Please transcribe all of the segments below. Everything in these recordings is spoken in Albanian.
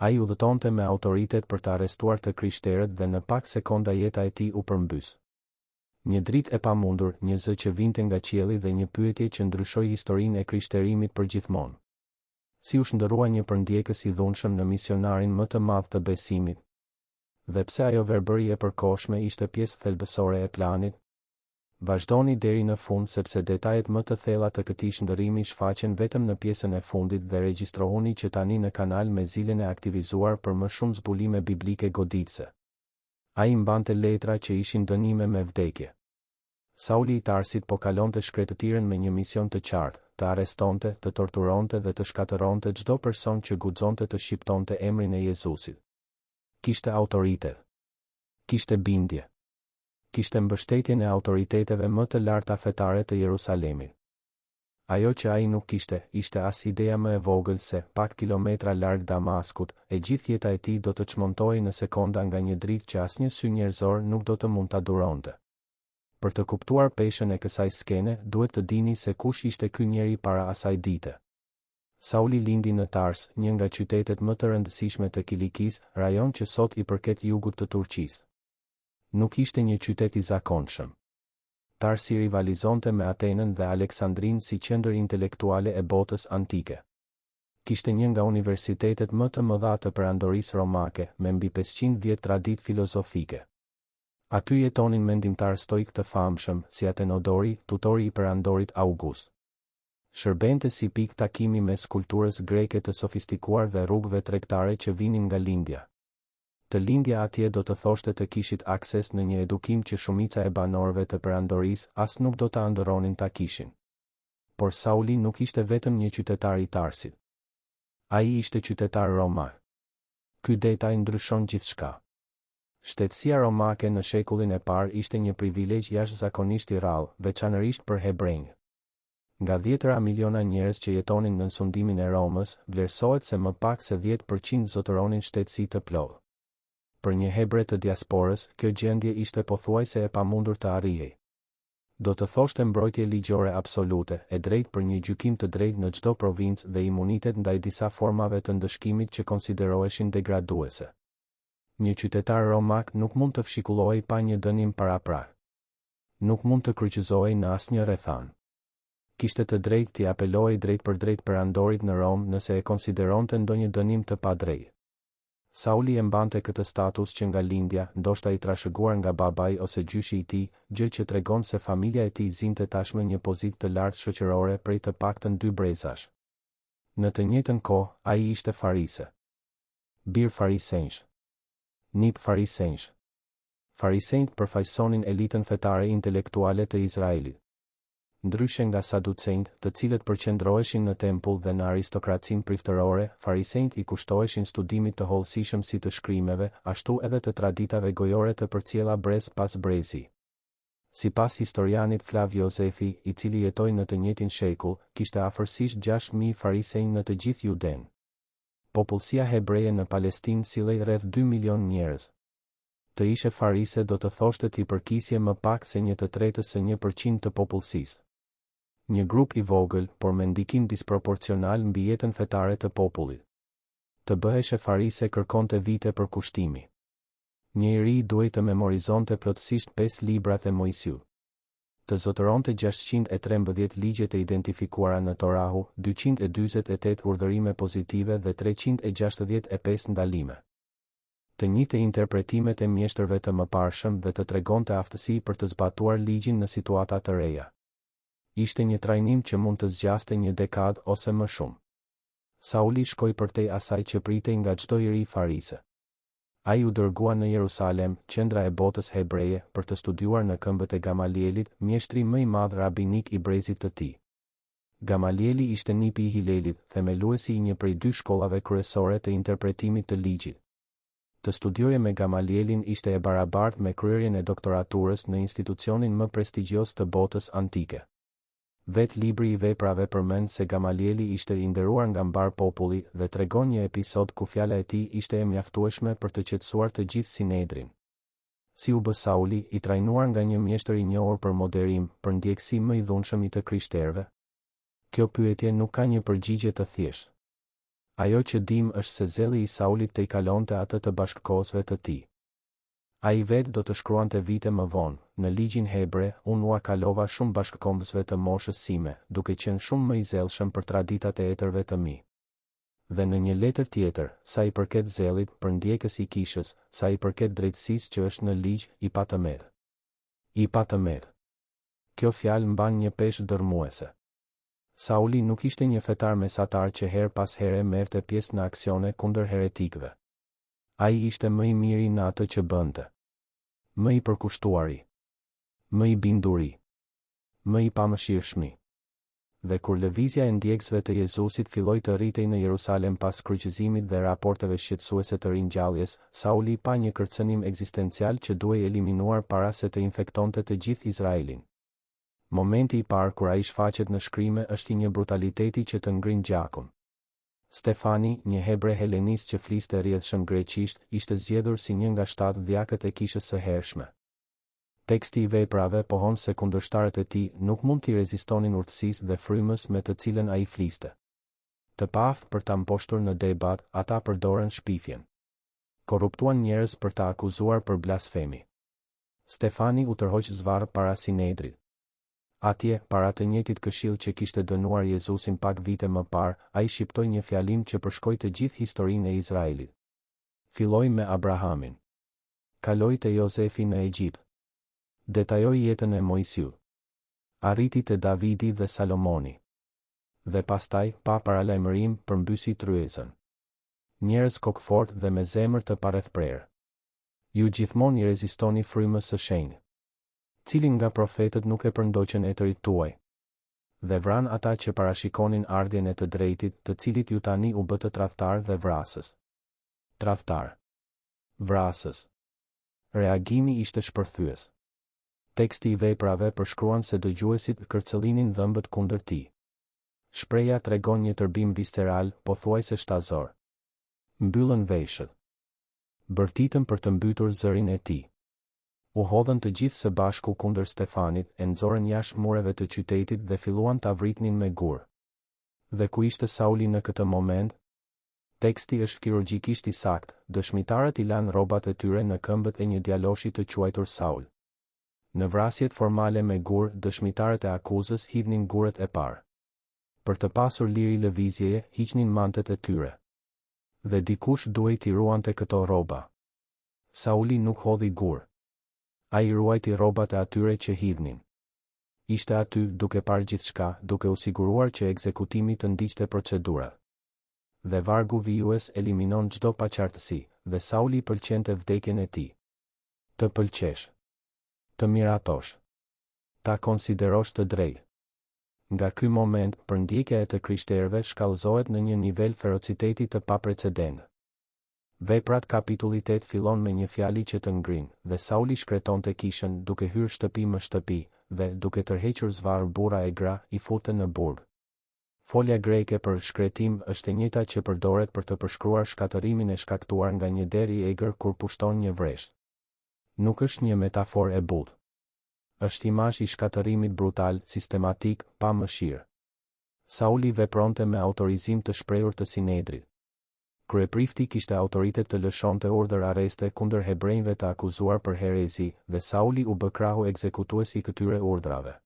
Ai udhëtonte me autoritet për të arrestuar të krishterët dhe në pak sekonda jeta e tij u përmbys. Një dritë e pamundur, një zë që vinte nga qielli dhe një pyetje që ndryshoi historinë e krishterimit përgjithmonë. Si u shndërrua një përndjekës i dhunshëm në misionarin më të madh të besimit? Dhe pse ajo verbëri e përkohshme ishte pjesë thelbësore e planit? Vazhdoni deri në fund sepse detajet më të thella të këtij shndërrimi shfaqen vetëm në pjesën e fundit dhe regjistrohuni që tani në kanal me zilën e aktivizuar për më shumë zbulime biblike goditëse. Ai mbante letra që ishin dënime me vdekje. Sauli i Tarsit po kalonte shkretëtirën me një mision të qartë, të arrestonte, të torturonte dhe të shkatëronte çdo person që guxonte të shqiptonte emrin e Jezusit. Kishte autoritet. Kishte bindje. Kishte mbështetjen e autoriteteve më të larta fetare të Jerusalemit. Ajo që ai nuk kishte, ishte as ideja më e vogël se, pak kilometra larg Damaskut, e gjithë jeta e tij do të çmontohej në sekonda nga një dritë që asnjë sy njerëzor nuk do të mund ta duronte. Për të kuptuar peshën e kësaj skene, duhet të dini se kush ishte ky njeri para asaj dite. Sauli lindi në Tars, një nga qytetet më të rëndësishme të Kilikisë, rajon që sot i përket jugut të Turqisë. Nuk ishte një qytet i zakonshëm. Tarsi rivalizonte me Atenën dhe Aleksandrinë si qendër intelektuale e botës antike. Kishte një nga universitetet më të mëdha të perandorisë romake, me mbi 500 vjet traditë filozofike. Aty jetonin mendimtar stoik të famshëm, si Atenodori, tutori i perandorit August. Shërbente si pikë takimi mes kulturës greke të sofistikuar dhe rrugëve tregtare që vinin nga lindja. Të lindja atje do të thoshte të kishit akses në një edukim që shumica e banorëve të perandorisë as nuk do të ëndërronin ta kishin. Por Sauli nuk ishte vetëm një qytetar i Tarsit. Ai ishte qytetar romak. Ky detaj ndryshon gjithçka. Shtetësia romake në shekullin e parë ishte një privilegj jashtëzakonisht i rrallë, veçanërisht për hebrejnë. Nga 10 miliona njerëz që jetonin në sundimin e Romës, vlerësohet se më pak se 10% zotëronin shtetësi të plotë. Për një hebre të diasporës, kjo gjendje ishte pothuajse e pamundur të arrijej. Do të thoshte mbrojtje ligjore absolute, e drejtë për një gjykim të drejtë në çdo provincë dhe imunitet ndaj disa formave të ndëshkimit që konsideroheshin degraduese. Një qytetar romak nuk mund të fshikullohej pa një dënim paraprak. Nuk mund të kryqëzohej në asnjë rrethan. Kishte të drejtë t'i apelohej drejt për drejt perandorit në Rom nëse e konsideronte ndonjë dënim të padrejtë. Sauli e mbante këtë status që nga lindja, ndoshta i trashëguar nga babai ose gjyshi i tij, gjë që tregon se familja e tij zinte tashmë një pozitë të lartë shoqërore prej të paktën 2 brezash. Në të njëjtën kohë, ai ishte farise. Bir farisenj. Nip farisenj. Farisejt përfaqësonin elitën fetare intelektuale të Izraelit. Ndryshe nga saducejt, të cilët përqendroheshin në tempull dhe në aristokracinë priftërore, farisejt i kushtoheshin studimit të hollësishëm si të shkrimeve, ashtu edhe të traditave gojore të përcjella brez pas brezi. Sipas historianit Flav Josefi, i cili jetoi në të njëjtin shekull, kishte afërsisht 6.000 farisej në të gjithë Juden. Popullsia hebreje në Palestinë sillej rreth 2 milion njerëz. Të ishe farise do të thoshte t'i përkisje më pak se 1/3 së 1% të popullsisë. Një grup i vogël, por me ndikim disproporcional mbi jetën fetare të popullit. Të bëheshe farise kërkonte vite për kushtimi. Një i ri duhej të memorizonte plotësisht 5 librat e Mojsiut. Të zotëronte 613 ligjet e identifikuara në Torahu, 248 urdhërime pozitive dhe 365 ndalime. Të njëjtë interpretimet e mjeshtërve të mëparshëm dhe të tregonte aftësi për të zbatuar ligjin në situata të reja. Ishte një trajnim që mund të zgjaste një dekadë ose më shumë. Sauli shkoi përtej asaj që pritej nga çdo i ri farise. Ai u dërgua në Jerusalem, qendra e botës hebreje, për të studiuar në këmbët e Gamalielit, mjeshtri më i madh rabinik i brezit të tij. Gamalieli ishte nipi i Hilelit, themeluesi i një prej 2 shkollave kryesore të interpretimit të ligjit. Të studioje me Gamalielin ishte e barabartë me kryerjen e doktoraturës në institucionin më prestigjioz të botës antike. Vet libri i veprave përmend se Gamalieli ishte i nderuar nga mbar populli dhe tregon një episod ku fjala e tij ishte e mjaftueshme për të qetësuar të gjithë Sinedrin. Si u bë Sauli, i trajnuar nga një mjeshtër i njohur për moderim, për ndjekësi më i dhunshëm i të krishterëve? Kjo pyetje nuk ka një përgjigje të thjeshtë. Ajo që dim është se zelli i Saulit te i kalonte atë të bashkëkohësve të tij. Ai vetë do të shkruante vite më vonë, në ligjin hebre, unë ua kalova shumë bashkëkombësve të moshës sime, duke qenë shumë më i zellshëm për traditat e etërve të mi. Dhe në një letër tjetër, sa i përket zellit për ndjekës i kishës, sa i përket drejtësisë që është në ligj, i pa të medh. I pa të medh. Kjo fjalë mban një peshë dërmuese. Sauli nuk ishte një fetar mesatar që her pas here merrte pjesë në aksione kundër heretikëve. Ai ishte më i miri në atë që bënte. Më i përkushtuari. Më i binduri. Më i pamëshirshmi. Dhe kur lëvizja e ndjekësve të Jezusit filloi të rritej në Jerusalem pas kryqëzimit dhe raporteve shqetësuese të ringjalljes, Sauli pa një kërcënim ekzistencial që duhej eliminuar para se të infektonte të gjithë Izraelin. Momenti i parë kur ai shfaqet në shkrime është i një brutaliteti që të ngrin gjakun. Stefani, një hebre helenist që fliste rrjedhshëm greqisht, ishte zgjedhur si një nga 7 djakët e kishës së hershme. Teksti i veprave pohon se kundërshtarët e tij nuk mund t'i rezistonin urtësisë dhe frymës me të cilën ai fliste. Të paaftë për ta mposhtur në debat, ata përdoren shpifjen. Korruptuan njerëz për ta akuzuar për blasfemi. Stefani u tërhoq zvarr para Sinedrit. Atje, para të njëjtit këshill që kishte dënuar Jezusin pak vite më parë, ai shqiptoi një fjalim që përshkoi të gjithë historinë e Izraelit. Filloi me Abrahamin. Kaloi te Jozefi në Egjipt. Detajoi jetën e Mojsiut. Arriti te Davidi dhe Salomoni. Dhe pastaj, pa paralajmërim, përmbysi tryezën. Njerëz kokfort dhe me zemër të parrethprerë. Ju gjithmonë i rezistoni frymës së shenjtë. Cilin nga profetët nuk e përndoqën etërit tuaj? Dhe vran ata që parashikonin ardhjen e të drejtit, të cilit ju tani u bë të tradhtar dhe vrasës. Tradhtar. Vrasës. Reagimi ishte shpërthyes. Teksti i veprave përshkruan se dëgjuesit kërcëllinin dhëmbët kundër tij. Shpreha tregon një tërbim visceral, pothuajse shtazor. Mbyllën veshët. Bërtitën për të mbytur zërin e tij. U hodhën të gjithë së bashku kundër Stefanit, e nxorën jashtë mureve të qytetit dhe filluan ta vritnin me gur. Dhe ku ishte Sauli në këtë moment? Teksti është kirurgjikisht i saktë, dëshmitarët i lanë rrobat e tyre në këmbët e një djaloshi të quajtur Saul. Në vrasjet formale me gur, dëshmitarët e akuzës hidhnin gurët e parë. Për të pasur liri lëvizjeje, hiqnin mantet e tyre. Dhe dikush duhej t'i ruante këto rroba. Sauli nuk hodhi gur. Ai ruajti rrobat e atyre që hidhnin. Ishte aty duke parë gjithçka, duke u siguruar që ekzekutimi të ndiqte procedurat. Dhe vargu vijues eliminon çdo paqartësi, dhe Sauli pëlqente vdekjen e tij. Të pëlqesh. Të miratosh. Ta konsiderosh të drejtë. Nga ky moment, përndjekja e të krishterëve shkallëzohet në një nivel ferociteti të paprecedent. Veprat kapitulli 8 fillon me një fjali që të ngrin, dhe Sauli shkretonte kishën duke hyrë shtëpi më shtëpi, dhe duke tërhequr zvarr burra e gra, i fute në burg. Folja greke për shkretim është e njëjta që përdoret për të përshkruar shkatërimin e shkaktuar nga një der i egër kur pushton një vresh. Nuk është një metaforë e butë. Është imazh i shkatërimit brutal, sistematik, pa mëshirë. Sauli vepronte me autorizim të shprehur të Sinedrit. Kryeprifti kishte autoritet të lëshonte urdhër arreste kundër hebrejve të akuzuar për herezi, dhe Sauli u bë krahu ekzekutues i këtyre urdhrave.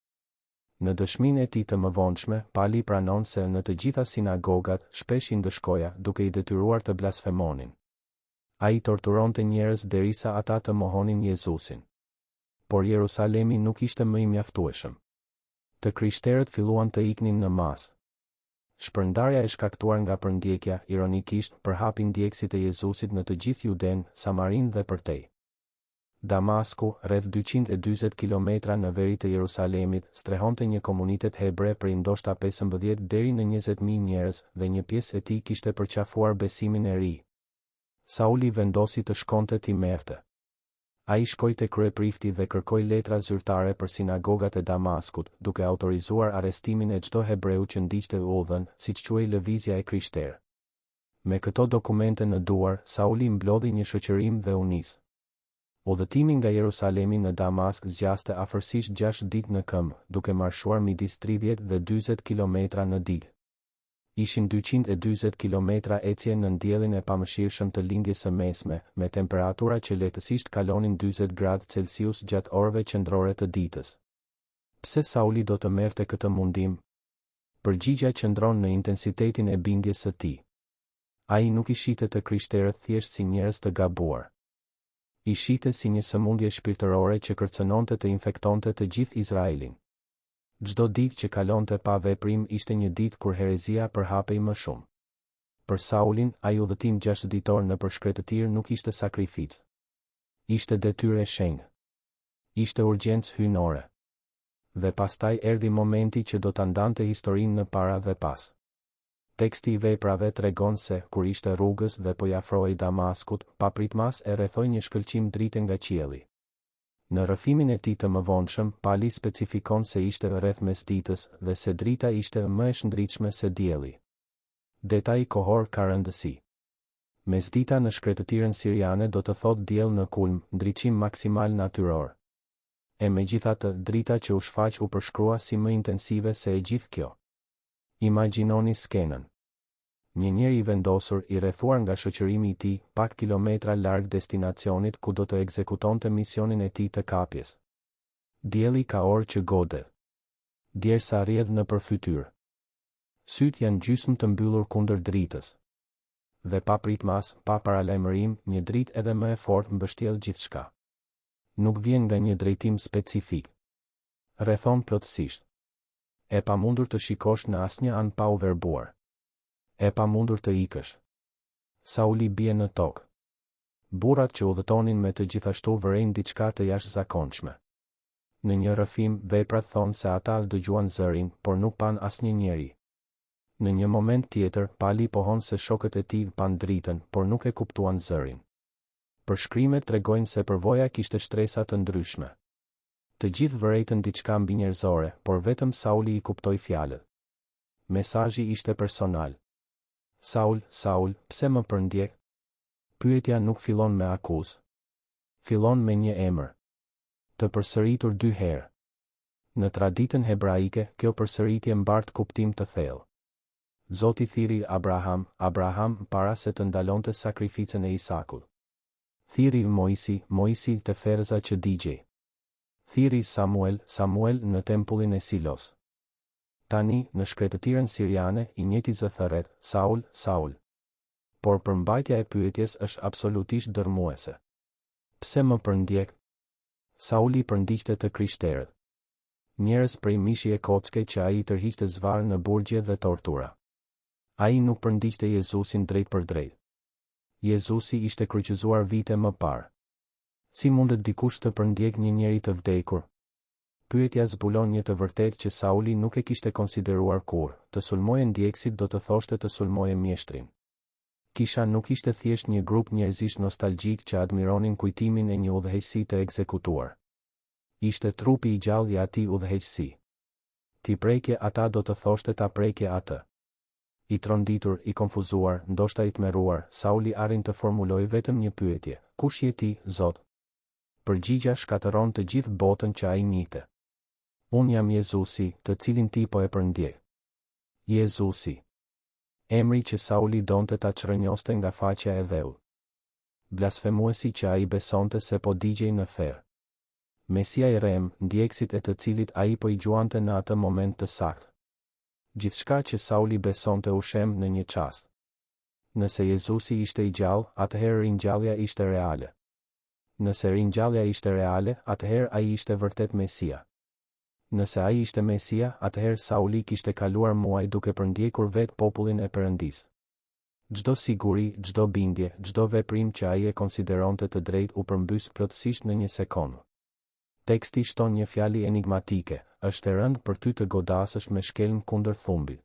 Në dëshminë e tij të mëvonshme, Pali pranon se në të gjitha sinagogat shpesh i ndëshkoja, duke i detyruar të blasfemonin. Ai torturonte njerëz derisa ata të mohonin Jezusin. Por Jerusalemi nuk ishte më i mjaftueshëm. Të krishterët filluan të iknin në masë. Shpërndarja e shkaktuar nga përndjekja, ironikisht, përhapi ndjekësit e Jezusit në të gjithë Juden, Samarin dhe përtej. Damasku, rreth 240 kilometra në veri të Jerusalemit, strehonte një komunitet hebre prej ndoshta 15 deri në 20.000 njerëz, dhe një pjesë e tij kishte përqafuar besimin e ri. Sauli vendosi të shkonte t'i merrte. Ai shkoi te kryeprifti dhe kërkoi letra zyrtare për sinagogat e Damaskut, duke autorizuar arrestimin e çdo hebreu që ndiqte udhën, siç quhej lëvizja e krishterë. Me këto dokumente në duar, Sauli mblodhi një shoqërim dhe u nis. Udhëtimi nga Jerusalemi në Damask zgjaste afërsisht 6 ditë në këmbë, duke marshuar midis 30 dhe 40 kilometra në ditë. Ishin 240 kilometra ecje në ndjellin e pamëshirshëm të lindjes së mesme, me temperatura që lehtësisht kalonin 40 gradë Celsius gjatë orëve qendrore të ditës. Pse Sauli do të merrte këtë mundim? Përgjigjja qëndron në intensitetin e bindjes së tij. Ai nuk i shite të krishterët thjesht si njerëz të gabuar. I shite si një sëmundje shpirtërore që kërcënonte të infektonte të gjithë Izraelin. Çdo ditë që kalonte pa veprim ishte një ditë kur herezia përhapej më shumë. Për Saulin, ai udhëtim 6 ditor në përshkretëtir nuk ishte sakrificë. Ishte detyrë e shenjtë. Ishte urgjencë hyjnore. Dhe pastaj erdhi momenti që do ta ndante historinë në para dhe pas. Teksti i veprave tregon se, kur ishte rrugës dhe po i afrohej Damaskut, papritmas e rrethoi një shkëlqim drite nga qielli. Në rrëfimin e tij të mëvonshëm, Pali specifikon se ishte rreth mesditës dhe se drita ishte më e shndritshme se dielli. Detaji kohor ka rëndësi. Mesdita në shkretëtirën siriane do të thotë diell në kulm, ndriçim maksimal natyror. E megjithatë, drita që u shfaq u përshkrua si më intensive se e gjithë kjo. Imagjinoni skenën. Një njeri i vendosur, i rrethuar nga shoqërimi i tij, pak kilometra larg destinacionit ku do të ekzekutonte misionin e tij të kapjes. Dielli ka orë që godet. Djersa rrjedh në përfytyrë. Syt janë gjysmë të mbyllur kundër dritës. Dhe pa pritmas, pa paralajmërim, një dritë edhe më e fortë mbështjell gjithçka. Nuk vjen nga një drejtim specifik. Rrethon plotësisht. E pamundur të shikosh në asnjë anë pa u verbuar. E pamundur të ikësh. Sauli bie në tokë. Burrat që udhëtonin me të gjithashtu vërejnë diçka të jashtëzakonshme. Në një rrëfim, veprat thonë se ata dëgjuan zërin, por nuk pan asnjë njeri. Në një moment tjetër, Pali pohon se shokët e tij pan dritën, por nuk e kuptuan zërin. Përshkrimet tregojnë se përvoja kishte shtresa të ndryshme. Të gjithë vërejtën diçka mbi njerëzore, por vetëm Sauli i kuptoi fjalët. Mesazhi ishte personal. Saul, Saul, pse më përndjek? Pyetja nuk fillon me akuzë. Fillon me një emër. Të përsëritur 2 herë. Në traditën hebraike, kjo përsëritje mbart kuptim të thellë. Zoti thiri Abraham, Abraham para se të ndalonte sakrificën e Isakut. Thiri Mojsi, Mojsi të ferza që digjej. Thiri Samuel, Samuel në tempullin e Silos. Tani, në shkretëtirën siriane, i njëjti zë thërret, Saul, Saul. Por përmbajtja e pyetjes është absolutisht dërmuese. Pse më përndjek? Sauli përndiqte të krishterët. Njerëz prej mishi e kocke që ai tërhiqte zvarr në burgje dhe tortura. Ai nuk përndiqte Jezusin drejt për drejt. Jezusi ishte kryqëzuar vite më parë. Si mundet dikush të përndjek një njeri të vdekur? Pyetja zbulon një të vërtetë që Sauli nuk e kishte konsideruar kurrë, të sulmoje ndjekësit do të thoshte të sulmoje mjeshtrin. Kisha nuk ishte thjesht një grup njerëzish nostalgjik që admironin kujtimin e një udhëheqësi të ekzekutuar. Ishte trupi i gjallë i atij udhëheqësi. Ti prekje ata do të thoshte ta prekje atë. I tronditur, i konfuzuar, ndoshta i tmerruar, Sauli arrin të formulojë vetëm një pyetje: kush je ti, Zot? Përgjigja shkatëron të gjithë botën që ai njihte. Unë jam Jezusi, të cilin ti po e përndjek. Jezusi. Emri që Sauli donte ta çrënjoste nga faqja e dheut. Blasfemuesi që ai besonte se po digjej në ferr. Mesia i rem, ndjekësit e të cilit ai po i gjuante në atë moment të saktë. Gjithçka që Sauli besonte u shem në një çast. Nëse Jezusi ishte i gjallë, atëherë ringjallja ishte reale. Nëse ringjallja ishte reale, atëherë ai ishte vërtet Mesia. Nëse ai ishte Mesia, atëherë Sauli kishte kaluar muaj duke përndjekur vetë popullin e Perëndisë. Çdo siguri, çdo bindje, çdo veprim që ai e konsideronte të drejtë u përmbys plotësisht në një sekondë. Teksti shton një fjali enigmatike: është e rëndë për ty të godasësh me shkelm kundër thumbit.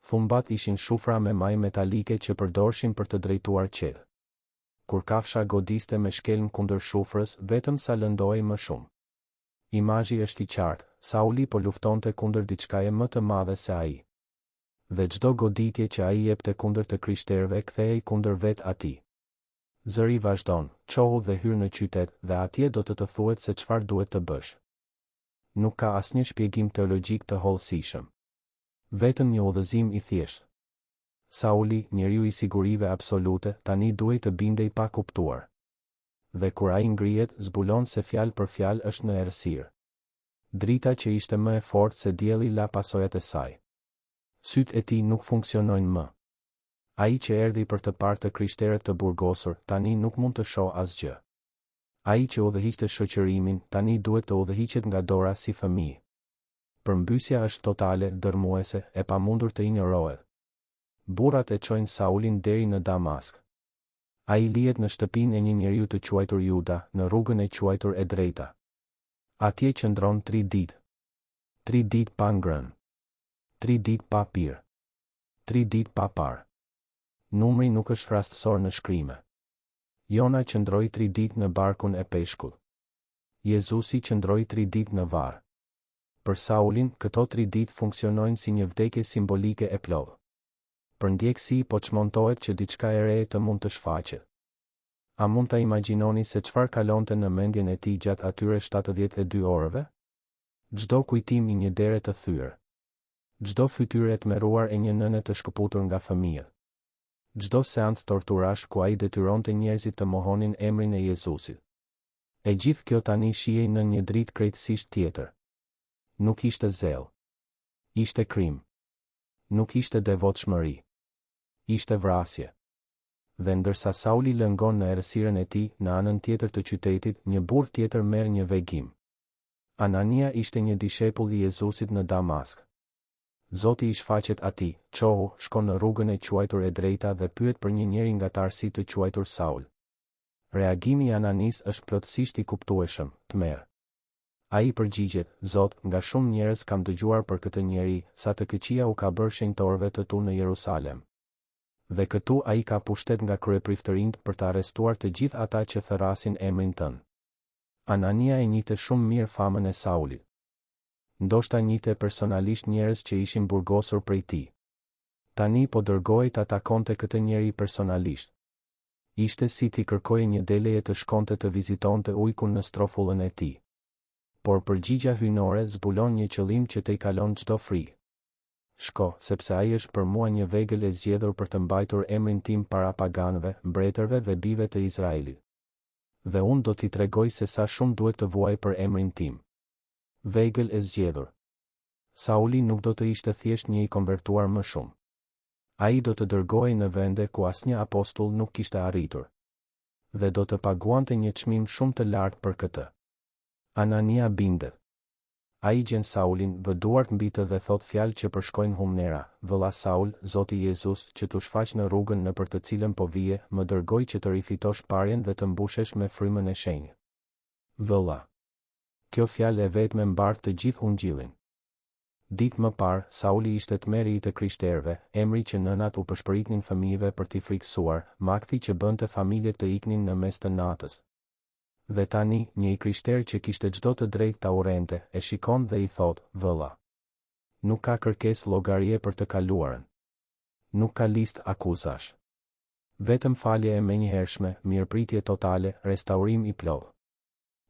Thumbat ishin shufra me maj metalike që përdorshin për të drejtuar qell. Kur kafsha godiste me shkelm kundër shufrës, vetëm sa lëndohej më shumë. Imazhi është i qartë, Sauli po luftonte kundër diçkaje më të madhe se ai. Dhe çdo goditje që ai jepte kundër të krishterëve kthehej kundër vetë atij. Zëri vazhdon, qohu dhe hyr në qytet, dhe atje do të thuhet se çfarë duhet të bësh. Nuk ka asnjë shpjegim teologjik të hollësishëm. Vetëm një udhëzim i thjeshtë. Sauli, njeriu i sigurive absolute, tani duhej të bindej pa kuptuar. Dhe kur ai ngrihet, zbulon se fjalë për fjalë është në errësirë. Drita që ishte më e fortë se dielli la pasojat e saj. Sytë e tij nuk funksionojnë më. Ai që erdhi për të parë të krishterët të burgosur, tani nuk mund të shohë asgjë. Ai që udhëhiqte shoqërimin, tani duhet të udhëhiqet nga dora si fëmijë. Përmbysja është totale, dërmuese, e pamundur të injorohet. Burrat e çojnë Saulin deri në Damask. Ai lihet në shtëpinë e një njeriu të quajtur Juda, në rrugën e quajtur e drejta. Atje qëndron 3 ditë. 3 ditë pa ngrënë. 3 ditë pa pirë. 3 ditë pa parë. Numri nuk është rastësor në shkrime. Jona qëndroi 3 ditë në barkun e peshkut. Jezusi qëndroi 3 ditë në varr. Për Saulin, këto 3 ditë funksionojnë si një vdekje simbolike e plotë. Për ndjekësi po çmontohet që diçka e re të mund të shfaqet. A mund ta imagjinoni se çfarë kalonte në mendjen e tij gjatë atyre 72 orëve? Çdo kujtim i një dere të thyer. Çdo fytyrë e tmerruar e një nëne të shkëputur nga fëmijët. Çdo seancë torturash ku ai detyronte njerëzit të mohonin emrin e Jezusit. E gjithë kjo tani shihej në një dritë krejtësisht tjetër. Nuk ishte zell. Ishte krim. Nuk ishte devotshmëri. Ishte vrasje. Dhe ndërsa Sauli lëngon në errësirën e tij, në anën tjetër të qytetit, një burr tjetër merr një vegim. Anania ishte një dishepull i Jezusit në Damask. Zoti i shfaqet atij, çohu, shkon në rrugën e quajtur e drejta dhe pyet për një njeri nga tarësi të quajtur Saul. Reagimi i Ananis është plotësisht i kuptueshëm, tmerr. Ai përgjigjet, Zot, nga shumë njerëz kam dëgjuar për këtë njeri, sa të këqija u ka bërë shenjtorëve të tu në Jerusalem. Dhe këtu ai ka pushtet nga kryepriftërinjt për të arrestuar të gjithë ata që thërrasin emrin tënd. Anania e njihte shumë mirë famën e Saulit. Ndoshta njihte personalisht njerëz që ishin burgosur prej tij. Tani po dërgohej ta takonte këtë njeri personalisht. Ishte si t'i kërkojë një deleje të shkonte të vizitonte ujkun në strofullën e tij. Por përgjigja hyjnore zbulon një qëllim që të i kalon çdo frikë. Shko, sepse ai është për mua një vegël e zgjedhur për të mbajtur emrin tim para paganëve, mbretërve dhe bijve të Izraelit. Dhe unë do t'i tregoj se sa shumë duhet të vuaj për emrin tim. Vegël e zgjedhur. Sauli nuk do të ishte thjesht një i konvertuar më shumë. Ai do të dërgohej në vende ku asnjë apostull nuk kishte arritur. Dhe do të paguante një çmim shumë të lartë për këtë. Anania bindet. Ai gjen Saulin, vë duart mbi të dhe thot fjalë që përshkojnë humnera, vëlla Saul, Zoti Jezus, që t'u shfaq në rrugën në për të cilën po vije, më dërgoi që të rifitosh parjen dhe të mbushesh me frymën e shenjtë. Vëlla. Kjo fjalë e vetme mbart të gjithë ungjillin. Ditë më parë, Sauli ishte tmerri i të krishterëve, emri që nënat u përshpëritnin fëmijëve për t'i frikësuar, makthi që bënte familjet të iknin në mes të natës. Dhe tani, një i krishter që kishte çdo të drejtë ta urrente, e shikon dhe i thot, vëlla. Nuk ka kërkesë llogarie për të kaluarën. Nuk ka listë akuzash. Vetëm falje e menjëhershme, mirëpritje totale, restaurim i plotë.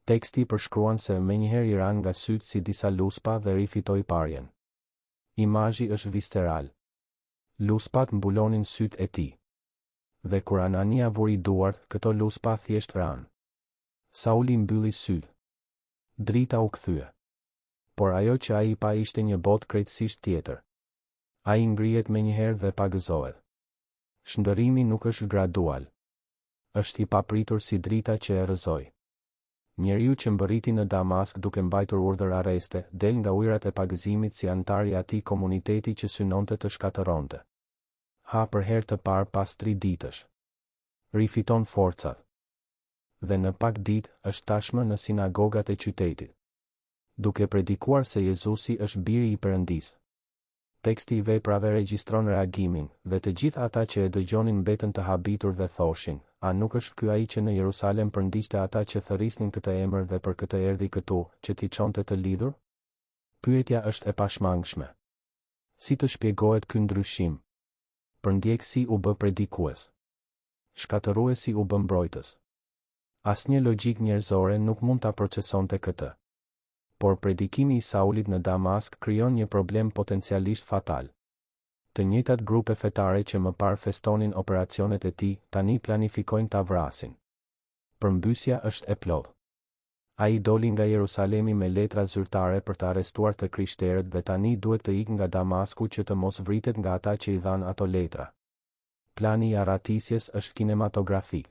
Teksti përshkruan se menjëherë i ran nga sytë si disa luspa dhe rifitoi parjen. Imazhi është visceral. Luspat mbulonin sytë e tij. Dhe kur Anania vuri duart, këto luspa thjesht ran. Sauli mbylli sytë. Drita u kthye. Por ajo që ai pa ishte një botë krejtësisht tjetër. Ai ngrihet menjëherë dhe pagëzohet. Shndërrimi nuk është gradual. Është i papritur si drita që e rrëzoi. Njeriu që mbërriti në Damask duke mbajtur urdhër arreste, del nga ujërat e pagëzimit si antar i atij komuniteti që synonte të shkatëronte. Ha për herë të parë pas 3 ditësh. Rifiton forcat. Dhe në pak ditë është tashmë në sinagogat e qytetit. Duke predikuar se Jezusi është biri i Perëndisë. Teksti i veprave regjistron reagimin, dhe të gjithë ata që e dëgjonin mbetën të habitur dhe thoshin, a nuk është ky ai që në Jerusalem përndiqte ata që thërrisnin këtë emër dhe për këtë erdhi këtu, që t'i çonte të lidhur? Pyetja është e pashmangshme. Si të shpjegohet ky ndryshim? Përndjekësi u bë predikues. Shkatëruesi u bë mbrojtës. Asnjë logjik njerëzore nuk mund ta procesonte këtë. Por predikimi i Saulit në Damask krijon një problem potencialisht fatal. Të njëjtat grupe fetare që më parë festonin operacionet e tij, tani planifikojnë ta vrasin. Përmbysja është e plotë. Ai doli nga Jerusalemi me letra zyrtare për të arrestuar të krishterët dhe tani duhet të ikë nga Damasku që të mos vritet nga ata që i dhanë ato letra. Plani i arratisjes është kinematografik.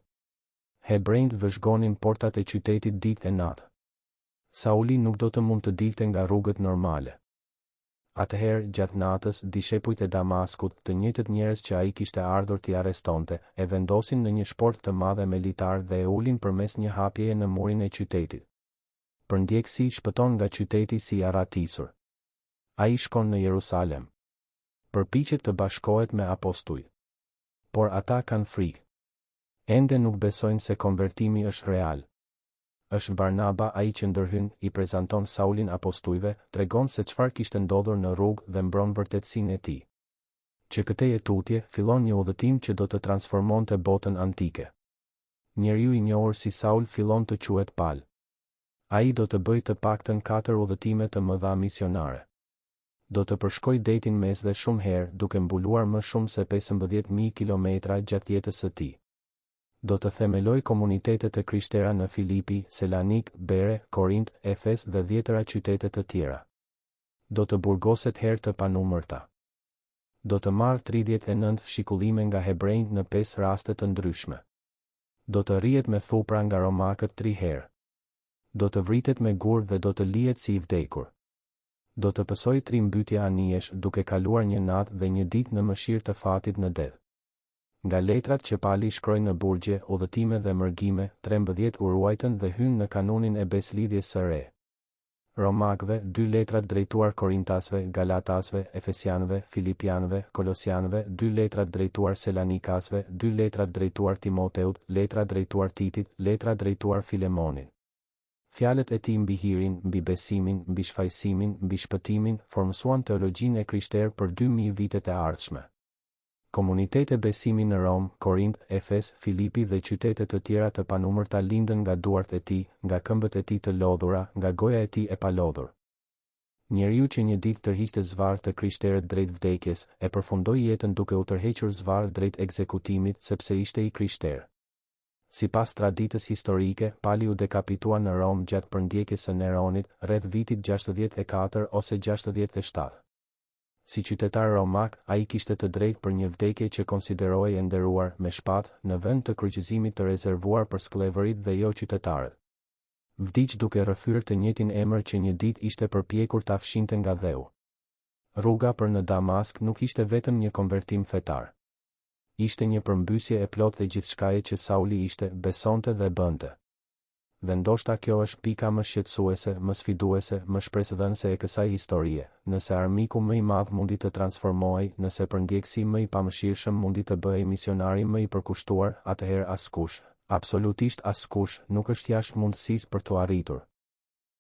Hebrejt vëzhgonin portat e qytetit ditë e natë. Sauli nuk do të mund të dilte nga rrugët normale. Atëherë, gjatë natës, dishepujt e Damaskut, të njëjtët njerëz që ai kishte ardhur t'i arrestonte, e vendosin në një shport të madhe militar dhe e ulin përmes një hapjeje në murin e qytetit. Përndjekësi shpëton nga qyteti si i arratisur. Ai shkon në Jerusalem. Përpiqet të bashkohet me apostujt. Por ata kanë frikë. Ende nuk besojnë se konvertimi është real. Është Barnaba ai që ndërhyn, i prezanton Saulin apostujve, tregon se çfarë kishte ndodhur në rrugë dhe mbron vërtetësinë e tij. Që këtej tutje fillon një udhëtim që do të transformonte botën antike. Njeriu i njohur si Saul fillon të quhet Paul. Ai do të bëjë të paktën 4 udhëtime të mëdha misionare. Do të përshkojë detin mes dhe shumë herë, duke mbuluar më shumë se 15.000 kilometra gjatë jetës së tij. Do të themeloj komunitetet e krishtera në Filipi, Selanik, Bere, Korint, Efes dhe 10 qytete të tjera. Do të burgoset herë të panumërta. Do të marrë 39 fshikullime nga hebrejt në 5 raste të ndryshme. Do të rrihet me thupra nga romakët 3 herë. Do të vritet me gur dhe do të lihet si i vdekur. Do të pësoj 3 mbytje anijesh duke kaluar një natë dhe një ditë në mëshirë të fatit në det. Nga letrat që Pali shkroi në burgje, udhëtime dhe mërgime, 13 u ruajtën dhe hynë në kanunin e beslidhjes së re. Romakëve, 2 letrat drejtuar Korintasve, Galatasve, Efesianëve, Filipianëve, Kolosianëve, 2 letrat drejtuar Selanikasve, 2 letrat drejtuar Timoteut, letra drejtuar Titit, letra drejtuar Filemonit. Fjalët e tij mbi hirin, mbi besimin, mbi shfaqësimin, mbi shpëtimin, formsuan teologjinë e krishterë për 2000 vitet e ardhshme. Komunitete besimi në Rom, Korint, Efes, Filipi dhe qytete të tjera të panumërta lindën nga duart e tij, nga këmbët e tij të lodhura, nga goja e tij e palodhur. Njeriu që një ditë tërhiqte zvarr të krishterët drejt vdekjes, e përfundoi jetën duke u tërhequr zvarr drejt ekzekutimit sepse ishte i krishter. Sipas traditës historike, Pali u dekapitua në Rom gjatë përndjekjes së Neronit, rreth vitit 64 ose 67. Si qytetar romak, ai kishte të drejtë për një vdekje që konsiderohej e nderuar me shpatë, në vend të kryqëzimit të rezervuar për skllëvërit dhe jo qytetarët. Vdiq duke rrëfyer të njëjtin emër që një ditë ishte përpjekur ta fshinte nga dheu. Rruga për në Damask nuk ishte vetëm një konvertim fetar. Ishte një përmbysje e plotë dhe gjithçkaje që Sauli ishte, besonte dhe bënte. Dhe ndoshta kjo është pika më shqetësuese, më sfiduese, më shpresëdhënëse e kësaj historie. Nëse armiku më i madh mundi të transformohej, nëse përndjekësi më i pamëshirshëm mundi të bëhej misionari më i përkushtuar, atëherë askush, absolutisht askush, nuk është jashtë mundësisë për t'u arritur.